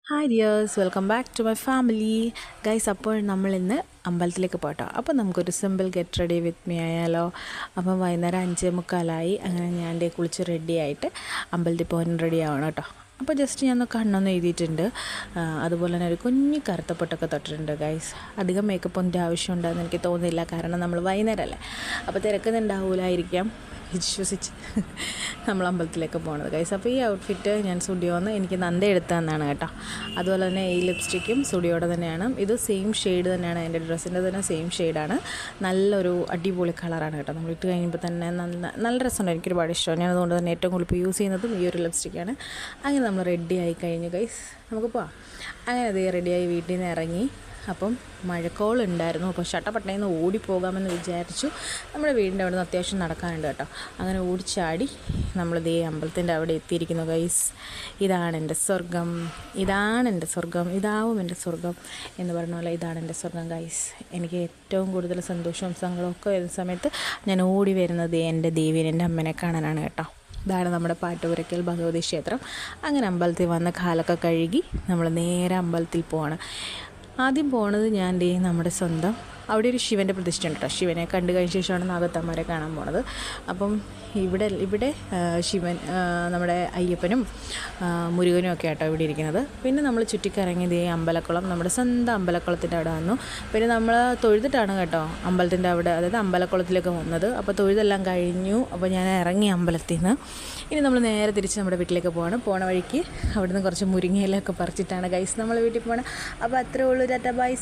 Hi dears, welcome back to my family guys. അപ്പോൾ നമ്മളിന്ന് അമ്പലത്തിലേക്ക് പോട്ടോ. അപ്പോൾ നമുക്കൊരു simple get ready with me ആയാലോ. അപ്പം വൈകുന്നേരം 5:45 അങ്ങനെ ഞാൻ കുളിച്ച് റെഡിയായിട്ട് അമ്പലത്തിൽ പോകാൻ റെഡി ആവണം കേട്ടോ. അപ്പോൾ ജസ്റ്റ് ഞാൻ കണ്ണൊന്ന് എഴുതിയിട്ടുണ്ട്. അതുപോലെ തന്നെ ഒരു കുഞ്ഞു കറുത്തപ്പൊട്ടൊക്കെ തൊട്ടിട്ടുണ്ട് ഗൈസ്. അധികം മേക്കപ്പ് ഒന്നും ആവശ്യമുണ്ടെന്ന് എനിക്ക് തോന്നുന്നില്ല, കാരണം നമ്മൾ വൈകുന്നേരമല്ലേ, അപ്പോൾ തിരക്കുന്നുണ്ടാവില്ലായിരിക്കാം വിശ്വസിച്ച് നമ്മൾ അമ്പലത്തിലേക്ക് പോകുന്നത് ഗൈസ്. അപ്പോൾ ഈ ഔട്ട്ഫിറ്റ് ഞാൻ സ്റ്റുഡിയോന്ന് എനിക്ക് നന്ദ എടുത്തു തന്നാണ് കേട്ടോ. അതുപോലെ തന്നെ ഈ ലിപ്സ്റ്റിക്കും സ്റ്റുഡിയോയുടെ തന്നെയാണ്. ഇത് സെയിം ഷെയ്ഡ് തന്നെയാണ്, എൻ്റെ ഡ്രസ്സിൻ്റെ തന്നെ സെയിം ഷെയ്ഡാണ്. നല്ലൊരു അടിപൊളി കളറാണ് കേട്ടോ. നമ്മൾ ഇട്ട് കഴിയുമ്പോൾ തന്നെ നല്ല രസമുണ്ട്, എനിക്ക് ഒരുപാട് ഇഷ്ടമാണ്. ഞാൻ അതുകൊണ്ട് തന്നെ ഏറ്റവും കൂടുതൽ യൂസ് ചെയ്യുന്നതും ഈ ഒരു ലിപ്സ്റ്റിക്കാണ്. അങ്ങനെ നമ്മൾ റെഡി ആയി കഴിഞ്ഞു ഗൈസ്, നമുക്ക് പോവാം. അങ്ങനെ അത് റെഡിയായി വീട്ടിൽ നിന്ന് ഇറങ്ങി. അപ്പം മഴക്കോളുണ്ടായിരുന്നു, അപ്പോൾ ഷട്ടപ്പട്ടയിൽ നിന്ന് ഓടിപ്പോകാമെന്ന് വിചാരിച്ചു. നമ്മുടെ വീടിൻ്റെ അവിടെ നിന്ന് അത്യാവശ്യം നടക്കാനുണ്ട് കേട്ടോ. അങ്ങനെ ഓടിച്ചാടി നമ്മളിതേ അമ്പലത്തിൻ്റെ അവിടെ എത്തിയിരിക്കുന്നു ഗൈസ്. ഇതാണ് എൻ്റെ സ്വർഗം, ഇതാണ് എൻ്റെ സ്വർഗം, ഇതാവും എൻ്റെ സ്വർഗം എന്ന് പറഞ്ഞ പോലെ ഇതാണ് എൻ്റെ സ്വർഗം ഗൈസ്. എനിക്ക് ഏറ്റവും കൂടുതൽ സന്തോഷവും സങ്കടവും ഒക്കെ വരുന്ന സമയത്ത് ഞാൻ ഓടി വരുന്നത് എൻ്റെ ദേവീനെ, എൻ്റെ അമ്മനെ കാണാനാണ് കേട്ടോ. ഇതാണ് നമ്മുടെ പാട്ടുപുരയ്ക്കൽ ഭഗവതി ക്ഷേത്രം. അങ്ങനെ അമ്പലത്തിൽ വന്ന് കാലൊക്കെ കഴുകി നമ്മൾ നേരെ അമ്പലത്തിൽ പോവാണ്. ആദ്യം പോണത് ഞാൻ നമ്മുടെ സ്വന്തം അവിടെ ഒരു ശിവൻ്റെ പ്രതിഷ്ഠ ഉണ്ട് കേട്ടോ. ശിവനെ കണ്ടു കഴിഞ്ഞ ശേഷമാണ് നാഗത്തമ്മരെ കാണാൻ പോണത്. അപ്പം ഇവിടെ ശിവൻ, നമ്മുടെ അയ്യപ്പനും മുരുകനും ഒക്കെ ആട്ടോ ഇവിടെ ഇരിക്കുന്നത്. പിന്നെ നമ്മൾ ചുറ്റിക്കറങ്ങിയത് ഈ അമ്പലക്കുളം, നമ്മുടെ സ്വന്തം അമ്പലക്കുളത്തിൻ്റെ അവിടെ വന്നു. പിന്നെ നമ്മൾ തൊഴുതിട്ടാണ് കേട്ടോ അമ്പലത്തിൻ്റെ അവിടെ, അതായത് അമ്പലക്കുളത്തിലേക്ക് വന്നത്. അപ്പോൾ തൊഴുതെല്ലാം കഴിഞ്ഞു. അപ്പോൾ ഞാൻ ഇറങ്ങി അമ്പലത്തിൽ നിന്ന്. ഇനി നമ്മൾ നേരെ തിരിച്ച് നമ്മുടെ വീട്ടിലേക്ക് പോണ വഴിക്ക് അവിടെ നിന്ന് കുറച്ച് മുരിങ്ങയിലൊക്കെ പറിച്ചിട്ടാണ് ഗൈസ് നമ്മൾ വീട്ടിൽ പോകണം. അപ്പോൾ അത്രേ ഉള്ളൂ. Tata bye.